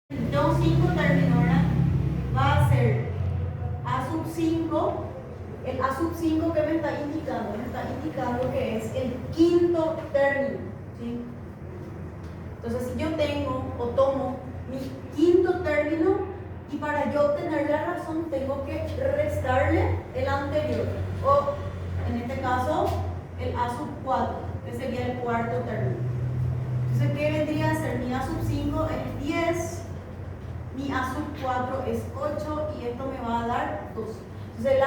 Entonces 5 términos, ¿verdad? Va a ser A sub 5. El A sub 5 que me está indicando que es el quinto término, ¿sí? Entonces si yo tengo o tomo mi quinto término y para yo obtener la razón tengo que restarle el anterior, o en este caso el A sub 4, que sería el cuarto término. Entonces, ¿qué vendría a ser? Mi A sub 5 es 10, mi A sub 4 es 8 y esto me va a dar 2. Entonces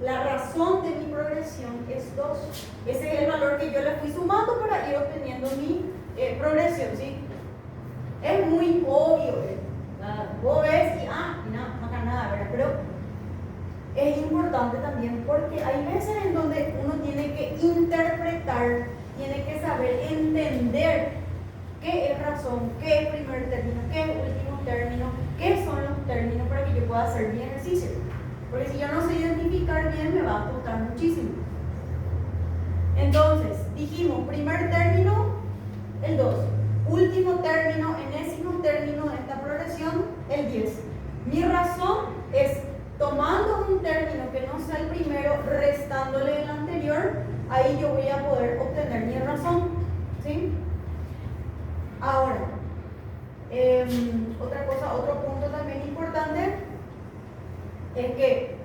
la razón de mi progresión es 2. Ese es el valor que yo le fui sumando para ir obteniendo mi progresión, ¿sí? Es muy obvio, vos ves y no acá nada, ¿verdad? Pero es importante también porque hay veces en donde uno tiene que interpretar, tiene que saber entender qué es razón, qué es primer término, qué es último término, qué son los términos para que yo pueda hacer mi ejercicio. Porque si yo no sé identificar bien, me va a costar muchísimo. Entonces, dijimos, primer término, el 2. Último término, enésimo término de esta progresión, el 10. Mi razón es, tomando un término que no sea el primero, restándole el anterior, ahí yo voy a poder obtener mi razón, ¿sí? Ahora, otro punto también importante es que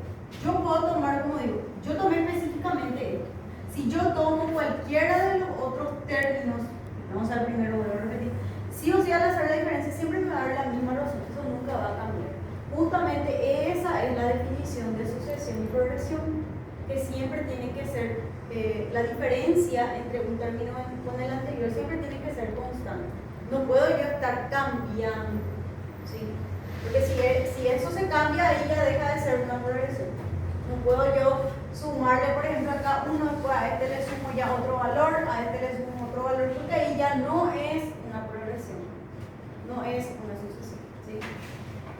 yo puedo tomar, como digo, yo tomé específicamente esto. Si yo tomo cualquiera de los otros términos, vamos al primero, voy a repetir, sí o sí al hacer la diferencia siempre me va a dar la misma razón, eso nunca va a cambiar. Justamente esa es la definición de sucesión y progresión, que siempre tiene que ser, la diferencia entre un término con el anterior siempre tiene que ser constante. No puedo yo estar cambiando, ¿sí? Porque si eso se cambia, ahí ya deja de ser una progresión. No puedo yo sumarle, por ejemplo, acá uno, después a este le sumo ya otro valor, a este le sumo otro valor, porque ahí ya no es una progresión, no es una sucesión, ¿sí?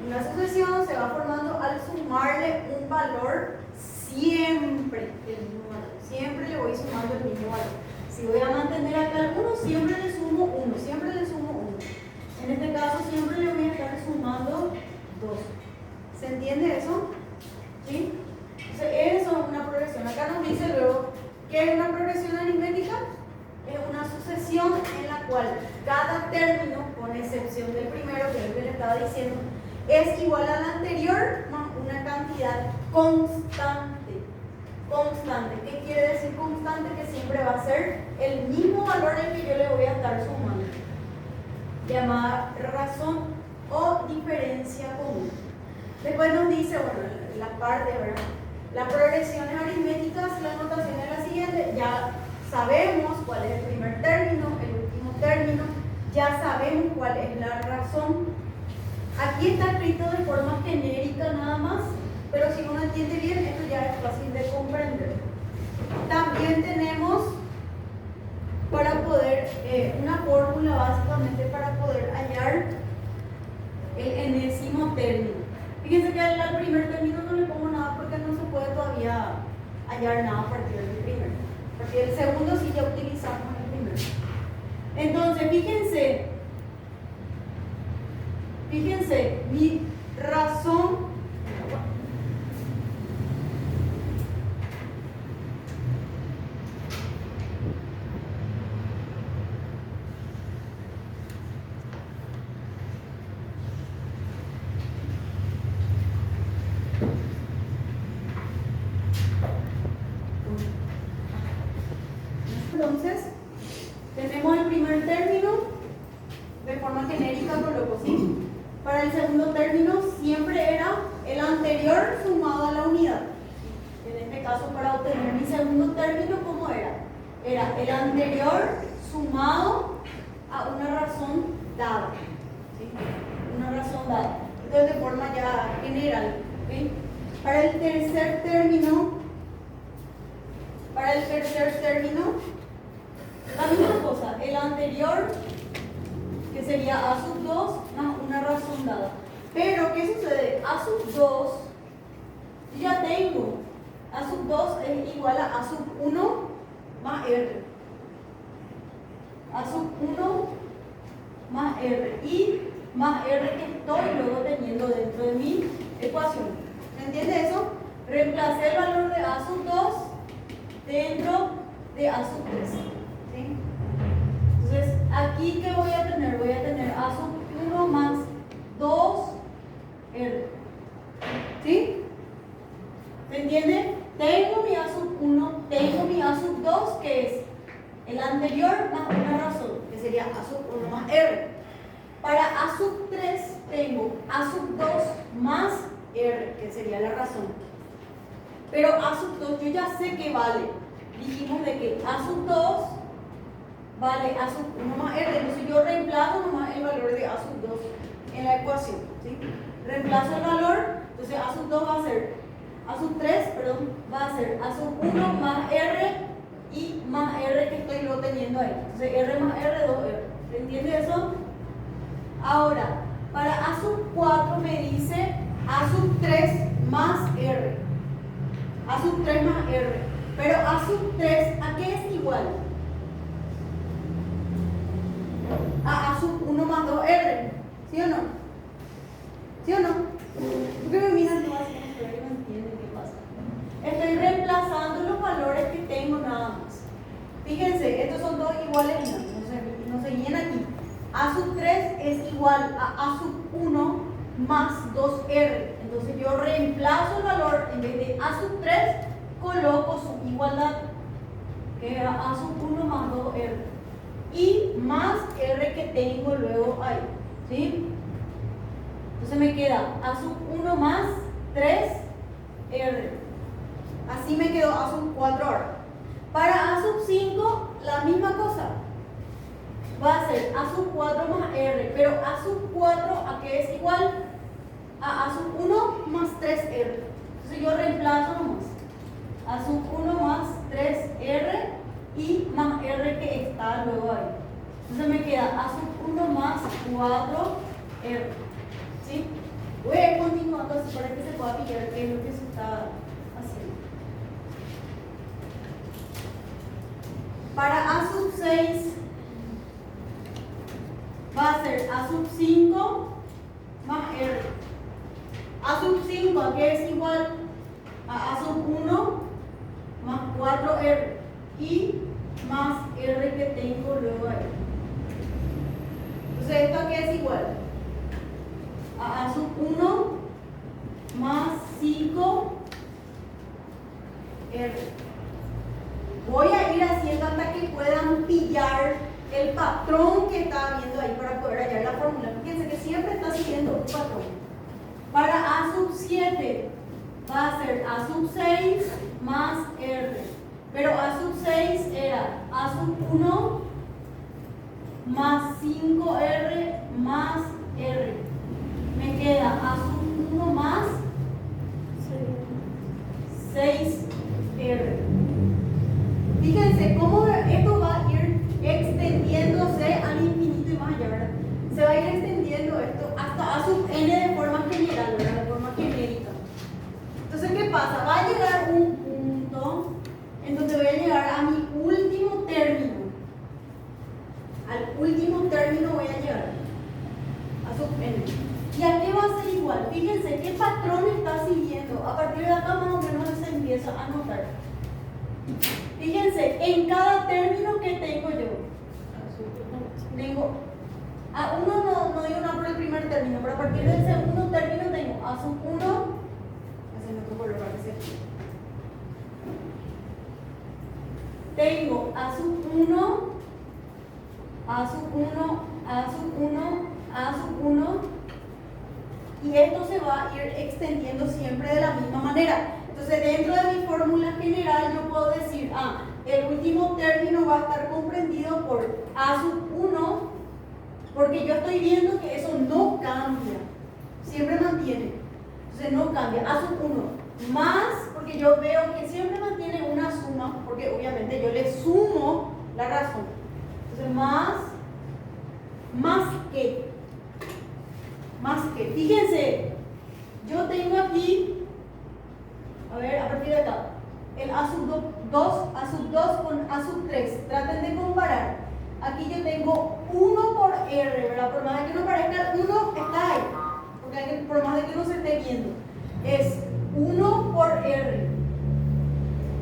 Una sucesión se va formando al sumarle un valor siempre el mismo valor. Siempre le voy sumando el mismo valor. Si voy a mantener acá el 1, siempre le sumo 1, siempre le sumo 1. En este caso siempre le voy a estar sumando 2. ¿Se entiende eso? ¿Sí? Entonces eso es una progresión. Acá nos dice luego, ¿qué es una progresión aritmética? Es una sucesión en la cual cada término, con excepción del primero, que es el que le estaba diciendo, es igual al anterior más una cantidad constante. Constante. ¿Qué quiere decir constante? Que siempre va a ser el mismo valor el que yo le voy a estar sumando. Llamada razón o diferencia común. Después nos dice, bueno, la parte, ¿verdad? Las progresiones aritméticas, la notación es la siguiente. Ya sabemos cuál es el primer término, el último término. Ya sabemos cuál es la razón. Aquí está escrito de forma genérica nada más, pero si uno entiende bien, esto ya es fácil de comprender. También tenemos para poder, una fórmula básicamente para poder hallar el enésimo término. Fíjense que al primer término no le pongo nada porque no se puede todavía hallar nada a partir del primero. A partir del segundo sí ya utilizamos el primero. Entonces, fíjense, mi razón entonces tenemos el primer término de forma genérica coloco ¿sí? Para el segundo término siempre era el anterior sumado a la unidad. En este caso, para obtener mi segundo término, ¿cómo era? Era el anterior sumado a una razón dada, ¿sí? Una razón dada. Entonces, de forma ya general, ¿sí? Para el tercer término, la misma cosa, el anterior, que sería A sub 2 más una razón dada. Pero, ¿qué sucede? A sub 2, ya tengo, A sub 2 es igual a A sub 1 más R. A sub 1 más R. Y más R que estoy luego teniendo dentro de mi ecuación. ¿Se entiende eso? Reemplacé el valor de A sub 2 dentro de A sub 3. ¿Sí? Entonces, aquí ¿qué voy a tener? Voy a tener A sub 1 más 2R. ¿Sí? ¿Se entiende? Tengo mi A sub 1, tengo mi A sub 2, que es el anterior más una razón, que sería A sub 1 más R. Para A sub 3 tengo A sub 2 más R, que sería la razón. Pero A sub 2 yo ya sé que vale. Dijimos de que A sub 2 vale A sub 1 más R. Entonces yo reemplazo nomás el valor de A sub 2 en la ecuación. ¿Sí? Reemplazo el valor, entonces A sub 2 va a ser, A sub 3, perdón, va a ser A sub 1 más R y más R que estoy luego teniendo ahí. Entonces R más R, 2R. ¿Se entiende eso? Ahora, para A sub 4 me dice A sub 3 más R. A sub 3 más R. Pero A sub 3, ¿a qué es igual? A sub 1 más 2R. ¿Sí o no? ¿Sí o no? ¿Por qué me miran todas así? No entienden qué pasa. Estoy reemplazando los valores que tengo nada más. Fíjense, estos son todos iguales y no se guíen aquí. A sub 3 es igual a sub 1 más 2R. Entonces yo reemplazo el valor, en vez de A sub 3, coloco su igualdad, que era A sub 1 más 2R. Y más R que tengo luego ahí. ¿Sí? Entonces me queda A sub 1 más 3R. Así me quedó A sub 4 ahora. Para A sub 5, la misma cosa. Va a ser A sub 4 más R, pero A sub 4 ¿a qué es igual? A sub 1 más 3R. Entonces yo reemplazo nomás. A sub 1 más 3R y más R que está luego ahí. Entonces me queda A sub 1 más 4R. ¿Sí? Voy a ir continuando así para que se pueda pillar qué es lo que se está haciendo. Para A sub 6 va a ser A sub 5 más R. A sub 5, ¿a qué es igual? A sub 1 más 4R y más R que tengo luego ahí. Entonces, ¿esto a qué es igual? A sub 1 más 5R. Voy a ir haciendo hasta que puedan pillar el patrón que está viendo ahí para poder hallar la fórmula. Fíjense que siempre está siguiendo un patrón. Para A sub 7 va a ser A sub 6 más R. Pero A sub 6 era A sub 1 más 5R más R. Me queda A sub 1 más 6R. Fíjense cómo esto va a ir extendiéndose al infinito y más allá, ¿verdad? Se va a ir extendiendo esto hasta A sub n de forma general, ¿verdad? De forma genérica. Entonces, ¿qué pasa? Va a llegar un punto en donde voy a llegar a mi último término. Al último término voy a llegar A sub n. ¿Y a qué va a ser igual? Fíjense qué patrón está siguiendo. A partir de acá más o menos se empieza a notar. Fíjense, en cada término que tengo yo, tengo a uno no digo nada por el primer término, pero a partir del segundo término tengo A sub 1, haciendo otro color para que se vea. Tengo A sub 1, A sub 1, A sub 1, A sub 1, y esto se va a ir extendiendo siempre de la misma manera. Entonces, dentro de mi fórmula general, yo puedo decir, el último término va a estar comprendido por A sub 1, porque yo estoy viendo que eso no cambia, siempre mantiene. Entonces, no cambia. A sub 1 más, porque yo veo que siempre mantiene una suma, porque obviamente yo le sumo la razón. Entonces, más que, fíjense, yo tengo aquí, a ver, a partir de acá, el A sub 2 con A sub 3. Traten de comparar. Aquí yo tengo 1 por R, ¿verdad? Por más de que no parezca, el 1 está ahí. Porque por más de que no se esté viendo. Es 1 por R.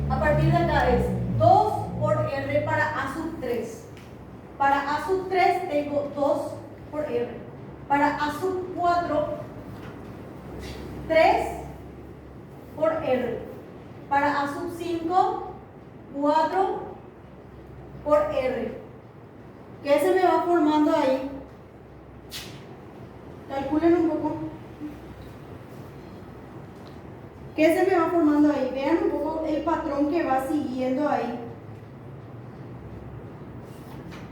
A partir de acá es 2 por R para A sub 3. Para A sub 3 tengo 2 por R. Para A sub 4, 3 por R. Para A sub 5, 4 por R. ¿Qué se me va formando ahí? Calculen un poco. ¿Qué se me va formando ahí? Vean un poco el patrón que va siguiendo ahí.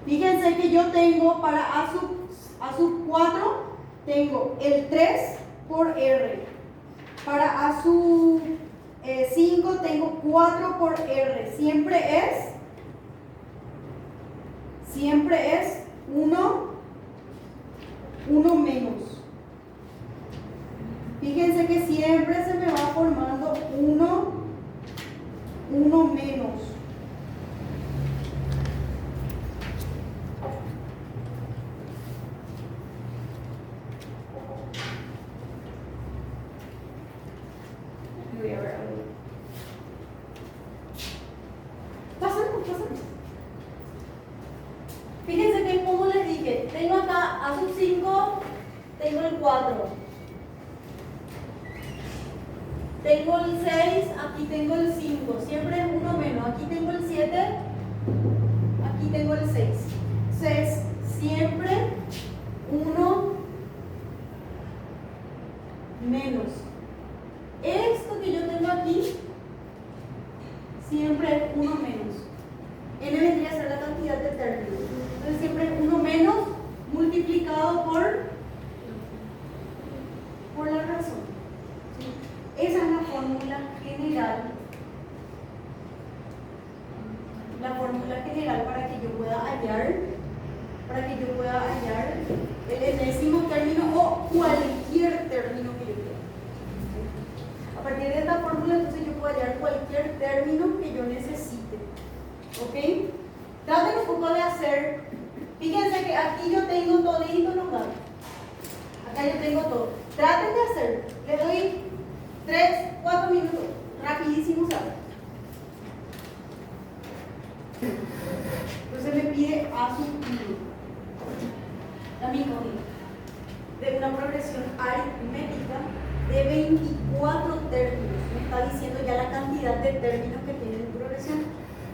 Fíjense que yo tengo para A sub 4, tengo el 3 por R. Para A sub 5 tengo 4 por R. Siempre es 1 menos. Fíjense que siempre se me va formando 1 menos. Voy a ver algo. Pásame. Fíjense que como les dije, tengo acá A sub 5, tengo el 4. Tengo el 6, aquí tengo el 5, siempre es 1 menos. Aquí tengo el 7, aquí tengo el 6. Entonces, siempre 1 menos. Esto que yo tengo aquí, siempre es 1 menos. N vendría a ser la cantidad de términos. Entonces, siempre es 1 menos multiplicado por la razón. Esa es la fórmula general. La fórmula general para que yo pueda hallar el enésimo término o cualquier término que yo quiera. A partir de esta fórmula, entonces yo puedo hallar cualquier término que yo necesite. ¿Ok? Traten un poco de hacer. Fíjense que aquí yo tengo todito lugar. Acá yo tengo todo. Traten de hacer. Les doy 3, 4 minutos, rapidísimo, ¿sabes? Entonces me pide A sub 1, la misma de una progresión aritmética de 24 términos. Me está diciendo ya la cantidad de términos que tiene mi progresión.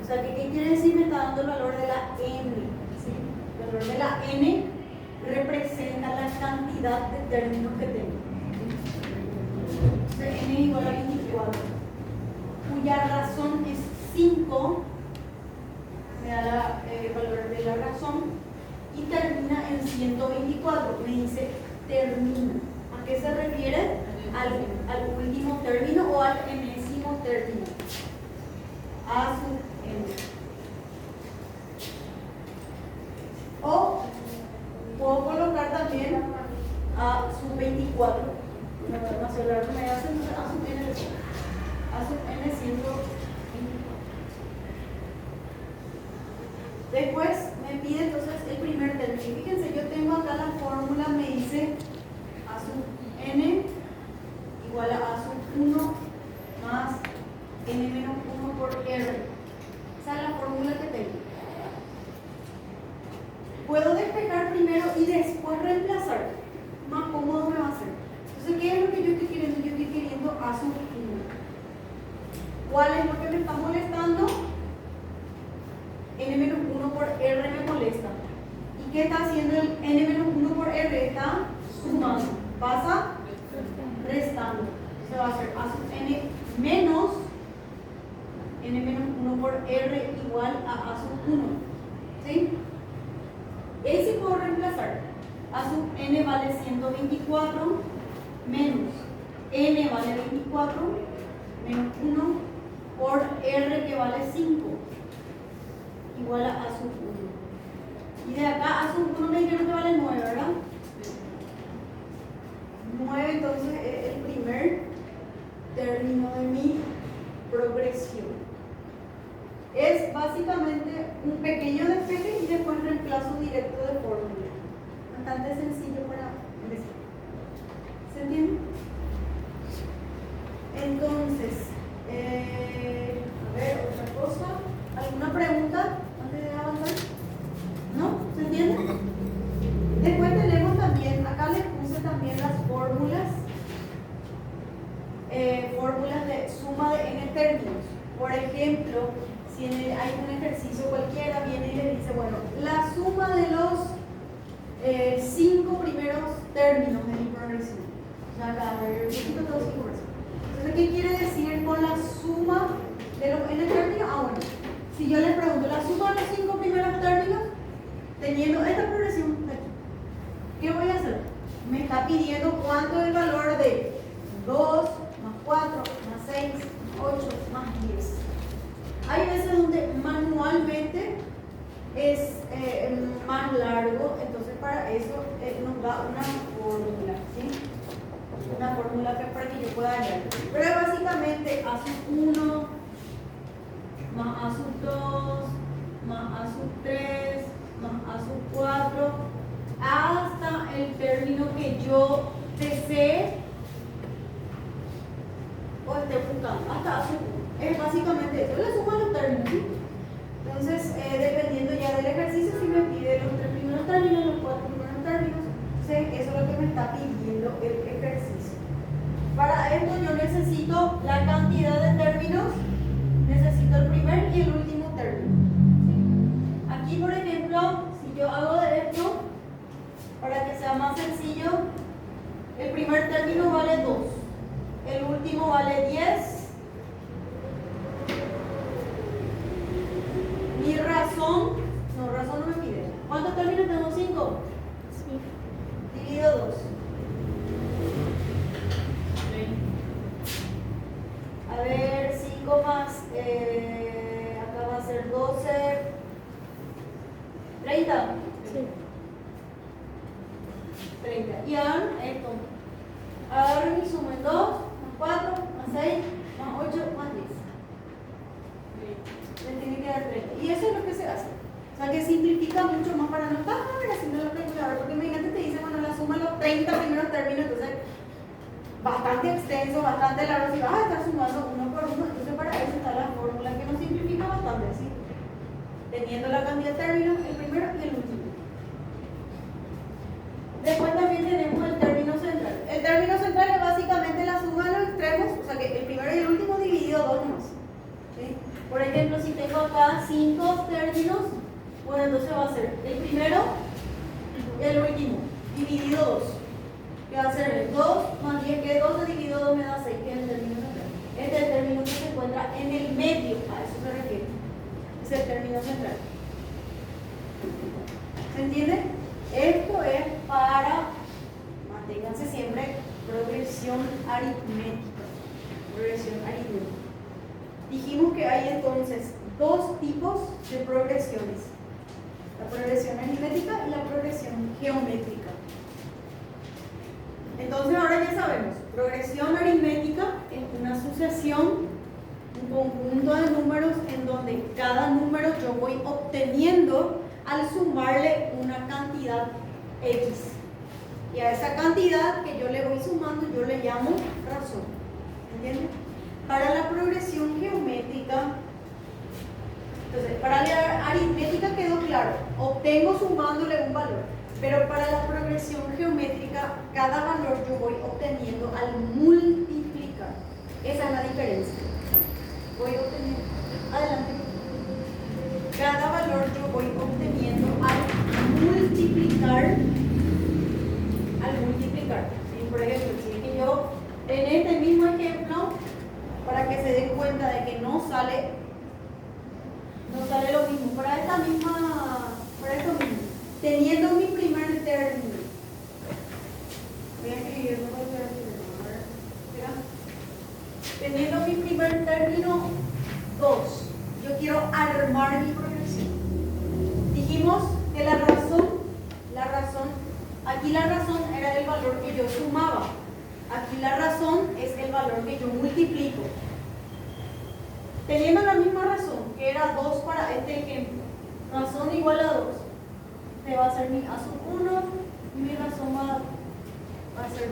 O sea, ¿qué quiere decir? Me está dando el valor de la n. ¿Sí? El valor de la n representa la cantidad de términos que tengo. N igual a 24, cuya razón es 5, me da el valor de la razón, y termina en 124. Me dice termina. ¿A qué se refiere? Al último término o al enésimo término. A sub n. O puedo colocar también A sub 24. No sé, la me hacen A sub n 124. Después me pide entonces el primer término. Fíjense, yo tengo acá la fórmula, me dice A sub n igual a A sub 1 más n menos 1 por R. Esa es la fórmula que tengo. Puedo despejar primero y después reemplazar. Más cómodo me va a ser. Entonces, ¿qué es lo que yo estoy queriendo? Yo estoy queriendo A sub 1. ¿Cuál es lo que me está molestando? N menos 1 por R me molesta. ¿Y qué está haciendo el N menos 1 por R? Está sumando. Pasa restando. Se va a hacer A sub N menos N menos 1 por R igual a sub 1. ¿Sí? Ese puedo reemplazar. A sub N vale 124 menos N vale 24 menos 1 por R que vale 5 igual a sub 1. Y de acá a sub 1 me dijeron que vale 9, ¿verdad? 9 entonces es el primer término de mi progresión. Es básicamente un pequeño despeje y después reemplazo directo de fórmula. Bastante sencillo para empezar. ¿Se entiende? Entonces, a ver, otra cosa. ¿Alguna pregunta antes de avanzar? ¿No? ¿Se entiende? Después tenemos también, acá les puse también las fórmulas. Fórmulas de suma de n términos. Por ejemplo, si hay un ejercicio cualquiera, viene y le dice, bueno, la suma de los 5 primeros términos de mi progresión. O sea, acá, repito todos 5 veces. Entonces, ¿qué quiere decir con la suma de los n términos? Ah, bueno, si yo les pregunto, la suma de los 5 primeros términos, teniendo esta progresión aquí, ¿qué voy a hacer? Me está pidiendo cuánto es el valor de 2 más 4 más 6 más 8 más 10. Hay veces donde manualmente es más largo, entonces para eso nos da una fórmula, ¿sí? Una fórmula para que yo pueda hallar. Pero básicamente A sub 1 más A sub 2 más A sub 3 más A sub 4 hasta el término que yo desee o esté buscando, hasta A sub 1. Es básicamente eso, la suma de los términos, ¿sí? Entonces, dependiendo ya del ejercicio, si me pide los 3 primeros términos, los 4 primeros términos, eso es lo que me está pidiendo el ejercicio. Para esto yo necesito la cantidad de términos, necesito el primer y el último término, ¿sí? Aquí, por ejemplo, si yo hago de esto, para que sea más sencillo, el primer término vale 2, el último vale 10. Mi razón no me pide. ¿Cuántos términos tengo? 5. Sí. Dividido 2. A ver, 5 más, acá va a ser 12. 30. Sí. 30. Y hagan esto. Agarren y sumen 2, más 4, más 6, más 8, más 10. Le tiene que dar 30. Y eso es lo que se hace. O sea que simplifica mucho más para no estar haciendo la calculadora. Porque imagínate te dice, bueno, la suma de los 30 primeros términos, entonces bastante extenso, bastante largo. Si vas a estar sumando uno por uno, entonces para eso está la fórmula que nos simplifica bastante, ¿sí? Teniendo la cantidad de términos, el primero y el último. Después también tenemos el término central. El término central es básicamente la suma de los extremos, o sea que el primero y el último dividido 2 más. ¿Sí? Por ejemplo, si tengo acá 5 términos, bueno, entonces va a ser el primero y el último, dividido 2. Que va a ser 2 más 10, que 12 dividido 2 me da 6, que es el término central. Este es el término que se encuentra en el medio, a eso se refiere. Es el término central. ¿Se entiende? Esto es para, manténganse siempre, progresión aritmética. Progresión aritmética. Dijimos que hay entonces 2 tipos de progresiones. La progresión aritmética y la progresión geométrica. Entonces ahora ya sabemos, progresión aritmética es una sucesión, un conjunto de números en donde cada número yo voy obteniendo al sumarle una cantidad X. Y a esa cantidad que yo le voy sumando yo le llamo razón. ¿Entienden? Para la progresión geométrica, entonces para la aritmética quedó claro, obtengo sumándole un valor. Pero para la progresión geométrica, cada valor yo voy obteniendo al multiplicar. Esa es la diferencia. Voy obteniendo, adelante. Cada valor yo voy obteniendo al multiplicar. ¿Sí? Por ejemplo, si es que yo, en este mismo ejemplo, para que se den cuenta de que no sale lo mismo, para esto mismo, teniendo mi primer término, voy a escribir, teniendo mi primer término 2, yo quiero armar mi progresión. Dijimos que la razón, aquí la razón era el valor que yo sumaba, aquí la razón es el valor que yo multiplico. Teniendo la misma razón, que era 2 para este ejemplo, razón igual a 2, te va a ser mi A sub 1 y mi razón va a ser.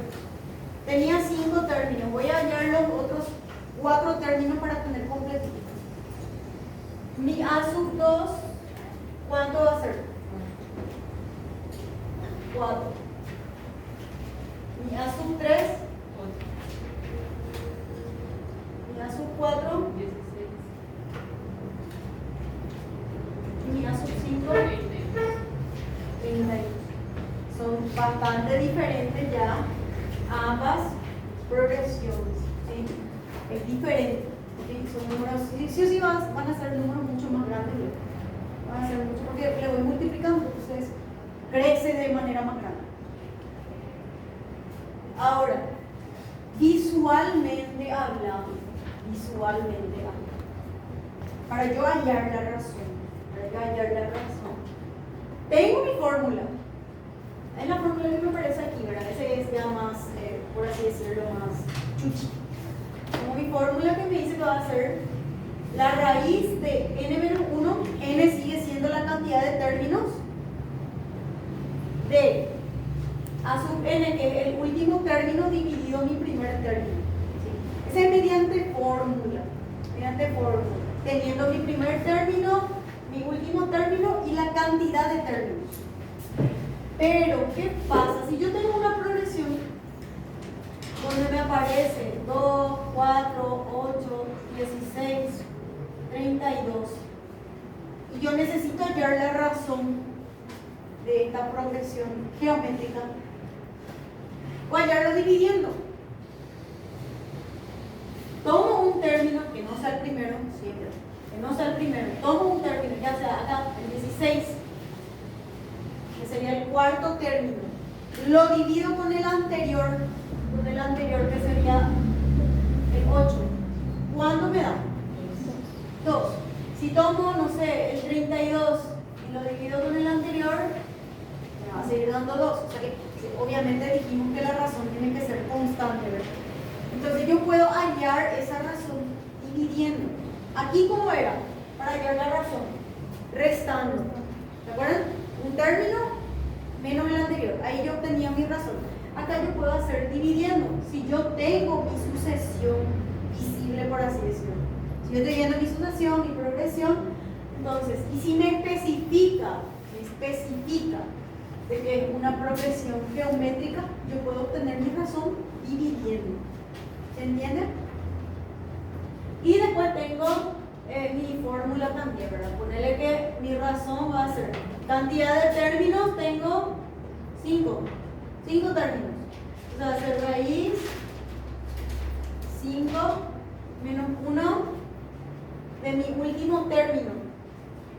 Tenía 5 términos, voy a hallar los otros 4 términos para tener completito. Mi A sub 2, ¿cuánto va a ser? 4. Mi A sub 3, mi A sub 4, 16. mi A sub 5, 32. Son bastante diferentes ya ambas progresiones, ¿sí? Es diferente, ¿sí? Son números, sí o sí van a ser números mucho más grandes, van a ser mucho, porque le voy multiplicando, entonces crece de manera más grande. Ahora, visualmente hablando, para yo hallar la razón, tengo mi fórmula. Es la fórmula que me aparece aquí, ¿verdad? Ese es ya más, por así decirlo, más chuchi. Como mi fórmula que me dice que va a ser la raíz de n-1, n sigue siendo la cantidad de términos de A sub n, que es el último término dividido mi primer término. ¿Sí? Ese es mediante fórmula, teniendo mi primer término, mi último término y la cantidad de términos. Pero, ¿qué pasa? Si yo tengo una progresión donde me aparece 2, 4, 8, 16, 32, y yo necesito hallar la razón de esta progresión geométrica, voy a hallarlo dividiendo. Tomo un término que no sea el primero, siempre, tomo un término, ya sea acá, el 16, que sería el cuarto término, lo divido con el anterior que sería el 8. ¿Cuánto me da? 2. Si tomo, no sé, el 32 y lo divido con el anterior, me va a seguir dando 2. O sea que obviamente dijimos que la razón tiene que ser constante, ¿verdad? Entonces yo puedo hallar esa razón dividiendo. Aquí, ¿cómo era? Para hallar la razón, restando. ¿Se acuerdan? Un término menos el anterior. Ahí yo obtenía mi razón. Acá yo puedo hacer dividiendo. Si yo tengo mi sucesión visible, por así decirlo. Si yo estoy viendo mi sucesión, mi progresión, entonces, y si me especifica de que es una progresión geométrica, yo puedo obtener mi razón dividiendo. ¿Se entiende? Y después tengo mi fórmula también, ¿verdad? Ponerle que mi razón va a ser cantidad de términos, tengo 5 términos. O sea, va a ser raíz 5 menos 1 de mi último término,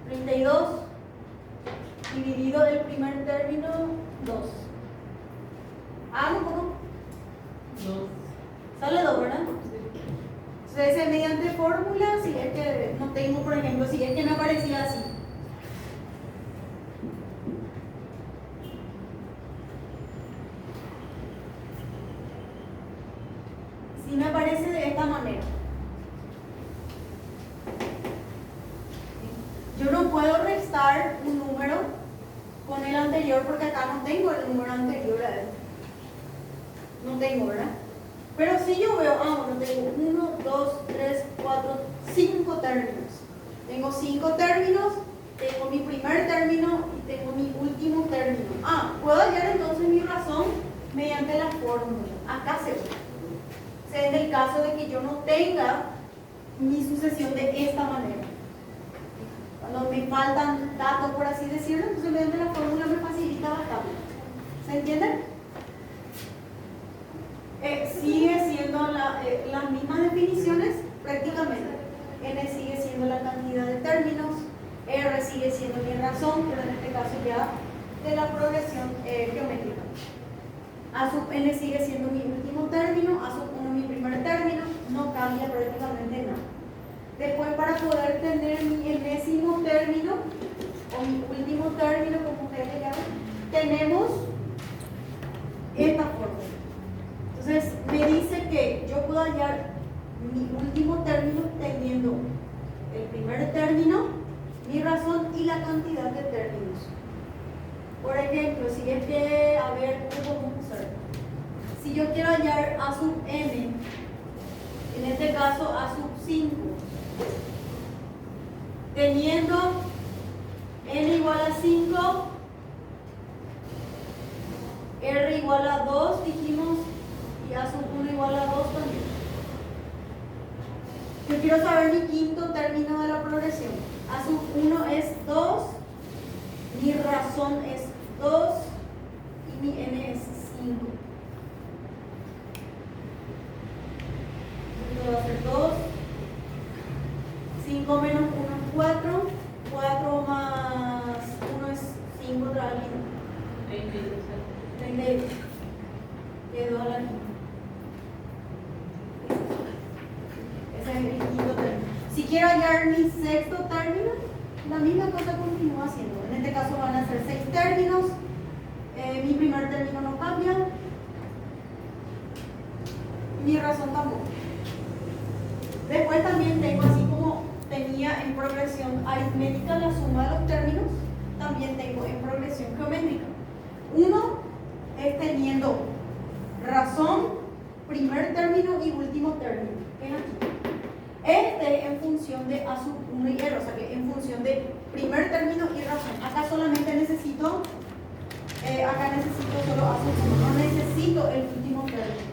32, dividido del primer término, 2. ¿Hago un poco? 2. Sale 2, ¿verdad? Entonces, mediante fórmula, si es que no tengo, por ejemplo, si es que me aparecía así. Si me aparece de esta manera. Yo no puedo restar un número con el anterior porque acá no tengo el número anterior a él. No tengo, ¿verdad? Pero si yo veo, bueno, tengo 1, 2, 3, 4, 5 términos. Tengo 5 términos, tengo mi primer término y tengo mi último término. Puedo hallar entonces mi razón mediante la fórmula. Acá se ve. Sea en el caso de que yo no tenga mi sucesión de esta manera. Cuando me faltan datos, por así decirlo, entonces mediante la fórmula me facilita bastante. ¿Se entiende? Sigue siendo las mismas definiciones prácticamente. N sigue siendo la cantidad de términos, R sigue siendo mi razón, pero en este caso ya de la progresión geométrica. A sub n sigue siendo mi último término, A sub 1 mi primer término, no cambia prácticamente nada. Después, para poder tener mi enésimo término o mi último término, como ustedes le llaman, tenemos esta fórmula. Entonces me dice que yo puedo hallar mi último término teniendo el primer término, mi razón y la cantidad de términos. Por ejemplo, si es que, a ver, ¿cómo vamos a hacer? Si yo quiero hallar a sub n, en este caso a sub 5, teniendo n igual a 5, r igual a 2, dijimos, y a sub 1 igual a 2 también. Yo quiero saber mi quinto término de la progresión. A sub 1 es 2, mi razón es 2 y mi n es 5. Esto va a ser 2, 5 menos 1 es 4, 4 más 1 es 5 otra vez. 32. Quedó a la misma. Ese es el quinto término. Si quiero hallar mi sexto término, la misma cosa continúa haciendo. En este caso van a ser 6 términos. Mi primer término no cambia. Mi razón tampoco. Después también tengo, así como tenía en progresión aritmética la suma de los términos, también tengo en progresión geométrica. Uno es teniendo razón, primer término y último término. ¿Ven aquí? Este en función de A sub 1 y R, o sea que en función de primer término y razón. Acá solamente necesito, solo A sub 1, no necesito el último término.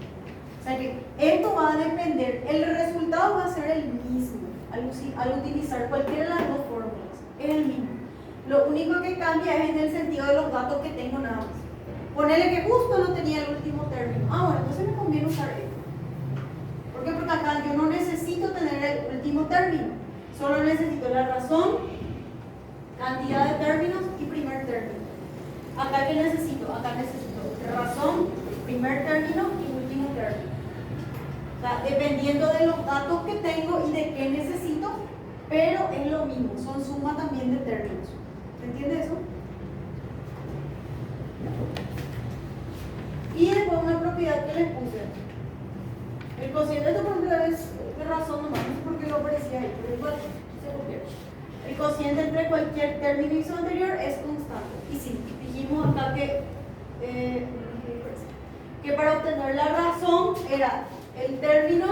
O sea que esto va a depender, el resultado va a ser el mismo al utilizar cualquiera de las dos fórmulas, es el mismo. Lo único que cambia es en el sentido de los datos que tengo nada más. Ponerle que justo no tenía el último término. Bueno, entonces me conviene usar esto. ¿Por qué? Porque acá yo no necesito tener el último término. Solo necesito la razón, cantidad de términos y primer término. Acá ¿qué necesito? Acá necesito razón, primer término y último término. O sea, dependiendo de los datos que tengo y de qué necesito, pero es lo mismo, son suma también de términos. ¿Se entiende eso? Y después una propiedad que les puse. El cociente, esto por ejemplo es de razón nomás, no sé por qué lo aparecía ahí, pero igual se copió. El cociente entre cualquier término y su anterior es constante. Y sí, dijimos acá que para obtener la razón era el término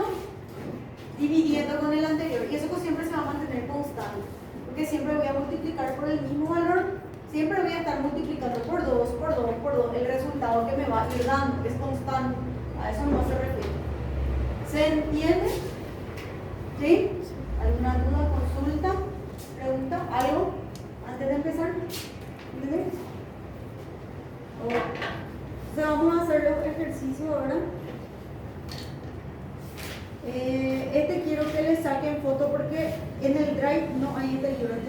dividiendo con el anterior. Y eso siempre se va a mantener constante, porque siempre voy a multiplicar por el mismo valor. Siempre voy a estar multiplicando por 2, por 2, por 2, el resultado que me va a ir dando, es constante. A eso no se refiere. ¿Se entiende? ¿Sí? ¿Alguna duda, consulta, pregunta, algo antes de empezar? ¿Entendés? Entonces vamos a hacer los ejercicios ahora. Este quiero que le saquen foto porque en el drive no hay este libro de